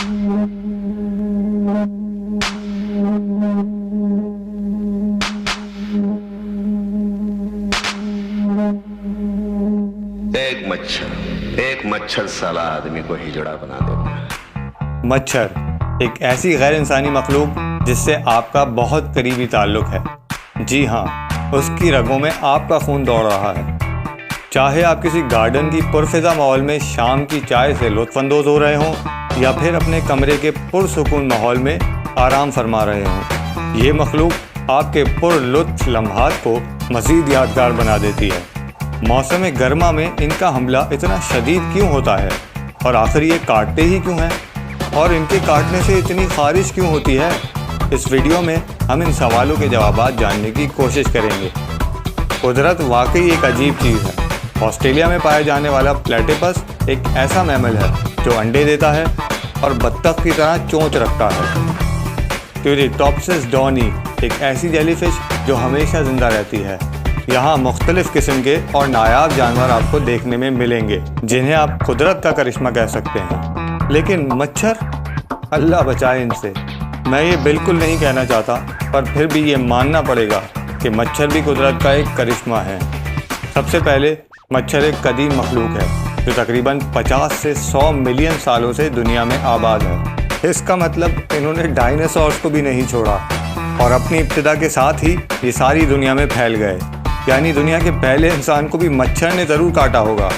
एक मच्छर साला आदमी को हिजड़ा बना देता है। मच्छर एक ऐसी गैर इंसानी मखलूक जिससे आपका बहुत करीबी ताल्लुक है। जी हाँ, उसकी रगों में आपका खून दौड़ रहा है। चाहे आप किसी गार्डन की पुरफिजा माहौल में शाम की चाय से लुत्फानंदोज हो रहे हों या फिर अपने कमरे के पुरसुकून माहौल में आराम फरमा रहे हों, ये मखलूक आपके पुरलुत्फ लम्हात को मज़ीद यादगार बना देती है। मौसम गर्मा में इनका हमला इतना शदीद क्यों होता है और आखिर ये काटते ही क्यों हैं और इनके काटने से इतनी खारिश क्यों होती है? इस वीडियो में हम इन सवालों के जवाब जानने की कोशिश करेंगे। कुदरत वाकई एक अजीब चीज़ है। ऑस्ट्रेलिया में पाया जाने वाला प्लेटिपस एक ऐसा मैमल है जो अंडे देता है और बत्तख की तरह चोंच रखता है। ट्यूरिटोप्सिस डॉनी एक ऐसी जेलीफिश जो हमेशा ज़िंदा रहती है। यहाँ मुख्तलिफ़ किस्म के और नायाब जानवर आपको देखने में मिलेंगे जिन्हें आप कुदरत का करिश्मा कह सकते हैं। लेकिन मच्छर, अल्लाह बचाए इनसे। मैं ये बिल्कुल नहीं कहना चाहता, पर फिर भी ये मानना पड़ेगा कि मच्छर भी कुदरत का एक करिश्मा है। सबसे पहले मच्छर एक कदीम मखलूक है जो तकरीबन 50 से 100 मिलियन सालों से दुनिया में आबाद है। इसका मतलब इन्होंने डायनासोर्स को भी नहीं छोड़ा और अपनी इब्तिदा के साथ ही ये सारी दुनिया में फैल गए। यानी दुनिया के पहले इंसान को भी मच्छर ने ज़रूर काटा होगा।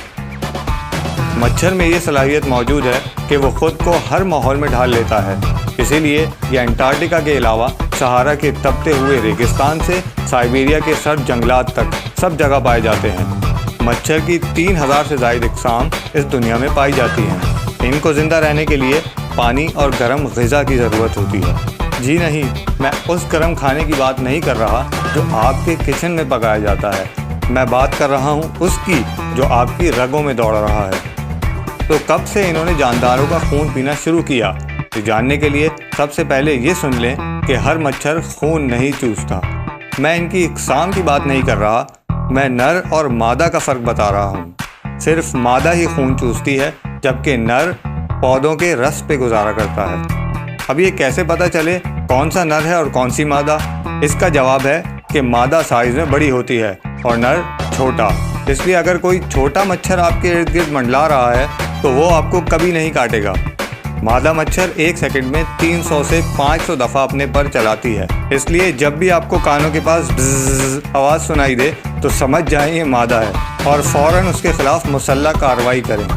मच्छर में ये सलाहियत मौजूद है कि वो ख़ुद को हर माहौल में ढाल लेता है। इसीलिए ये अंटार्कटिका के अलावा सहारा के तपते हुए रेगिस्तान से साइबेरिया के सर्द जंगलात तक सब जगह पाए जाते हैं। मच्छर की 3000 से ज़ायद इक़साम इस दुनिया में पाई जाती हैं। इनको ज़िंदा रहने के लिए पानी और गर्म ग़िज़ा की ज़रूरत होती है। जी नहीं, मैं उस गर्म खाने की बात नहीं कर रहा जो आपके किचन में पकाया जाता है। मैं बात कर रहा हूँ उसकी जो आपकी रगों में दौड़ रहा है। तो कब से इन्होंने जानदारों का खून पीना शुरू किया? तो जानने के लिए सबसे पहले ये सुन लें कि हर मच्छर खून नहीं चूसता। मैं इनकी इक़साम की बात नहीं कर रहा, मैं नर और मादा का फ़र्क बता रहा हूँ। सिर्फ मादा ही खून चूसती है जबकि नर पौधों के रस पे गुजारा करता है। अब ये कैसे पता चले कौन सा नर है और कौन सी मादा? इसका जवाब है कि मादा साइज़ में बड़ी होती है और नर छोटा। इसलिए अगर कोई छोटा मच्छर आपके इर्द गिर्द मंडला रहा है तो वो आपको कभी नहीं काटेगा। मादा मच्छर एक सेकंड में 300 से 500 दफ़ा अपने पर चलाती है। इसलिए जब भी आपको कानों के पास बज़ आवाज़ सुनाई दे तो समझ जाएं ये मादा है और फ़ौरन उसके ख़िलाफ़ मुसल्लह कार्रवाई करें।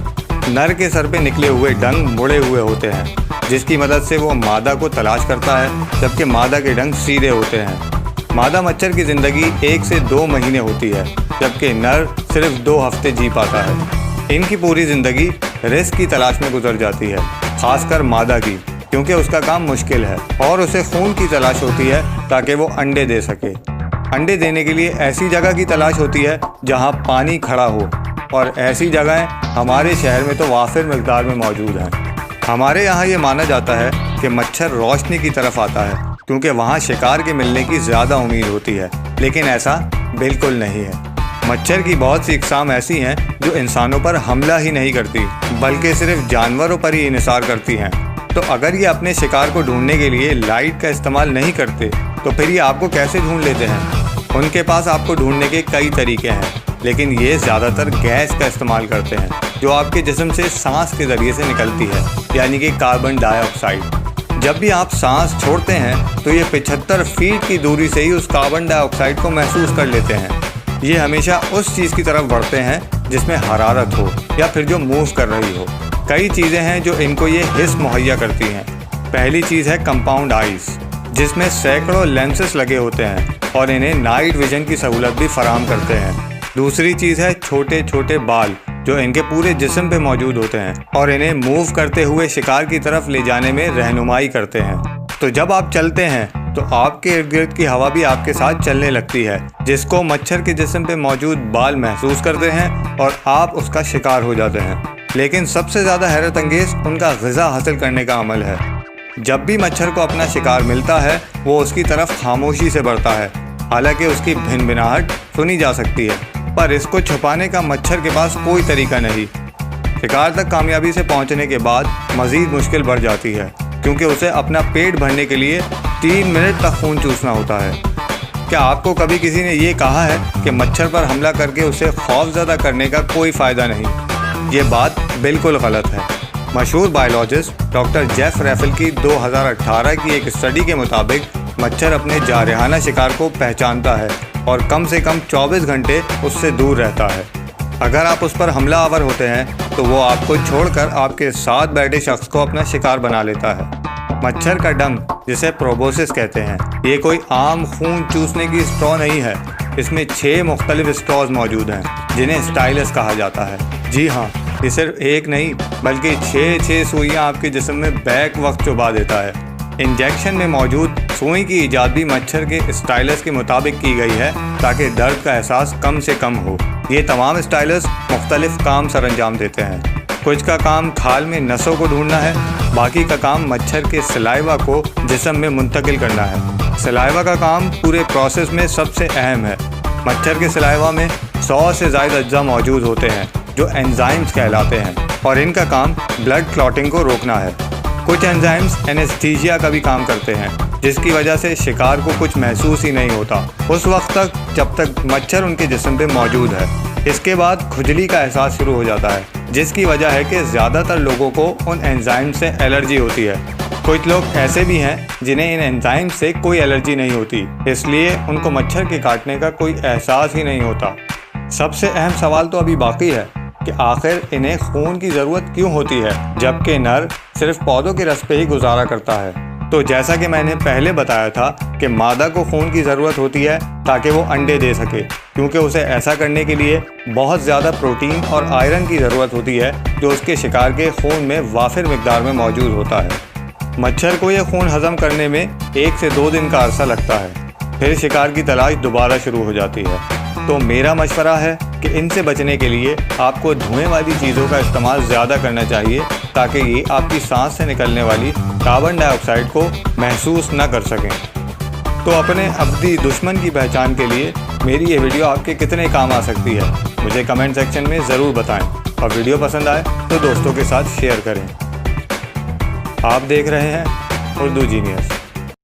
नर के सर पे निकले हुए डंग मुड़े हुए होते हैं जिसकी मदद से वो मादा को तलाश करता है, जबकि मादा के डंग सीधे होते हैं। मादा मच्छर की ज़िंदगी 1 से 2 महीने होती है जबकि नर सिर्फ 2 हफ्ते जी पाता है। इनकी पूरी ज़िंदगी रिस्क की तलाश में गुजर जाती है, ख़ासकर मादा की, क्योंकि उसका काम मुश्किल है और उसे खून की तलाश होती है ताकि वो अंडे दे सके। अंडे देने के लिए ऐसी जगह की तलाश होती है जहाँ पानी खड़ा हो, और ऐसी जगहें हमारे शहर में तो वाफिर मिक़दार में मौजूद हैं। हमारे यहाँ ये माना जाता है कि मच्छर रोशनी की तरफ आता है क्योंकि वहाँ शिकार के मिलने की ज़्यादा उम्मीद होती है, लेकिन ऐसा बिल्कुल नहीं है। मच्छर की बहुत सी इक़साम ऐसी हैं जो इंसानों पर हमला ही नहीं करती बल्कि सिर्फ जानवरों पर ही इन्हिसार करती हैं। तो अगर ये अपने शिकार को ढूंढने के लिए लाइट का इस्तेमाल नहीं करते तो फिर ये आपको कैसे ढूंढ लेते हैं? उनके पास आपको ढूंढने के कई तरीके हैं, लेकिन ये ज़्यादातर गैस का इस्तेमाल करते हैं जो आपके जिस्म से सांस के ज़रिए से निकलती है, यानी कि कार्बन डाइऑक्साइड। जब भी आप सांस छोड़ते हैं तो ये 75 फीट की दूरी से ही उस कार्बन डाइऑक्साइड को महसूस कर लेते हैं। ये हमेशा उस चीज़ की तरफ बढ़ते हैं जिसमें हरारत हो या फिर जो मूव कर रही हो। कई चीज़ें हैं जो इनको ये हिस्स मुहैया करती हैं। पहली चीज़ है कंपाउंड आइज़, जिसमें सैकड़ों लेंसेस लगे होते हैं और इन्हें नाइट विजन की सहूलत भी फराहम करते हैं। दूसरी चीज़ है छोटे छोटे बाल जो इनके पूरे जिस्म पे मौजूद होते हैं और इन्हें मूव करते हुए शिकार की तरफ ले जाने में रहनुमाई करते हैं। तो जब आप चलते हैं तो आपके इर्द गिर्द की हवा भी आपके साथ चलने लगती है, जिसको मच्छर के जिस्म पे मौजूद बाल महसूस करते हैं और आप उसका शिकार हो जाते हैं। लेकिन सबसे ज़्यादा हैरत अंगेज़ उनका ग़िज़ा हासिल करने का अमल है। जब भी मच्छर को अपना शिकार मिलता है वो उसकी तरफ खामोशी से बढ़ता है। हालांकि उसकी भिनभिनाहट सुनी जा सकती है, पर इसको छुपाने का मच्छर के पास कोई तरीका नहीं। शिकार तक कामयाबी से पहुंचने के बाद मज़ीद मुश्किल बढ़ जाती है, क्योंकि उसे अपना पेट भरने के लिए 3 मिनट तक खून चूसना होता है। क्या आपको कभी किसी ने ये कहा है कि मच्छर पर हमला करके उसे खौफज़दा करने का कोई फ़ायदा नहीं? ये बात बिल्कुल गलत है। मशहूर बायोलॉजिस्ट डॉक्टर जेफ रैफल की 2018 की एक स्टडी के मुताबिक मच्छर अपने जारहाना शिकार को पहचानता है और कम से कम 24 घंटे उससे दूर रहता है। अगर आप उस पर हमलावर होते हैं तो वो आपको छोड़कर आपके साथ बैठे शख्स को अपना शिकार बना लेता है। मच्छर का डंक, जिसे प्रोबोसिस कहते हैं, ये कोई आम खून चूसने की स्ट्रॉ नहीं है। इसमें 6 मुख्तलिफ स्ट्रॉज मौजूद हैं जिन्हें स्टाइलस कहा जाता है। जी हाँ, ये सिर्फ एक नहीं बल्कि 6 सुइयाँ आपके जिस्म में बैक वक्त चुबा देता है। इंजेक्शन में मौजूद सुई की इजाद भी मच्छर के स्टाइलस के मुताबिक की गई है ताकि दर्द का एहसास कम से कम हो। ये तमाम स्टाइलस मुख्तलिफ काम सर अंजाम देते हैं। कुछ का काम खाल में नसों को ढूंढना है, बाकी का काम मच्छर के सलाइवा को जिस्म में मुंतकिल करना है। सलाइवा का काम पूरे प्रोसेस में सबसे अहम है। मच्छर के सलाइवा में 100 से ज़्यादा अज्जा मौजूद होते हैं जो एंजाइम्स कहलाते हैं और इनका काम ब्लड क्लॉटिंग को रोकना है। कुछ एंजाइम्स एनेस्थीसिया का भी काम करते हैं, जिसकी वजह से शिकार को कुछ महसूस ही नहीं होता उस वक्त तक जब तक मच्छर उनके जिस्म पे मौजूद है। इसके बाद खुजली का एहसास शुरू हो जाता है, जिसकी वजह है कि ज़्यादातर लोगों को उन एंजाइम से एलर्जी होती है। कुछ लोग ऐसे भी हैं जिन्हें इन एंजाइम से कोई एलर्जी नहीं होती, इसलिए उनको मच्छर के काटने का कोई एहसास ही नहीं होता। सबसे अहम सवाल तो अभी बाकी है कि आखिर इन्हें खून की ज़रूरत क्यों होती है, जबकि नर सिर्फ पौधों के रस पे ही गुजारा करता है। तो जैसा कि मैंने पहले बताया था कि मादा को खून की ज़रूरत होती है ताकि वो अंडे दे सके, क्योंकि उसे ऐसा करने के लिए बहुत ज़्यादा प्रोटीन और आयरन की ज़रूरत होती है जो उसके शिकार के खून में वाफिर मिकदार में मौजूद होता है। मच्छर को यह खून हज़म करने में 1 से 2 दिन का अरसा लगता है, फिर शिकार की तलाश दोबारा शुरू हो जाती है। तो मेरा मशवरा है कि इनसे बचने के लिए आपको धुएं वाली चीज़ों का इस्तेमाल ज़्यादा करना चाहिए ताकि ये आपकी सांस से निकलने वाली कार्बन डाइऑक्साइड को महसूस न कर सकें। तो अपने अब्दी दुश्मन की पहचान के लिए मेरी ये वीडियो आपके कितने काम आ सकती है, मुझे कमेंट सेक्शन में ज़रूर बताएं और वीडियो पसंद आए तो दोस्तों के साथ शेयर करें। आप देख रहे हैं उर्दू जीनियस।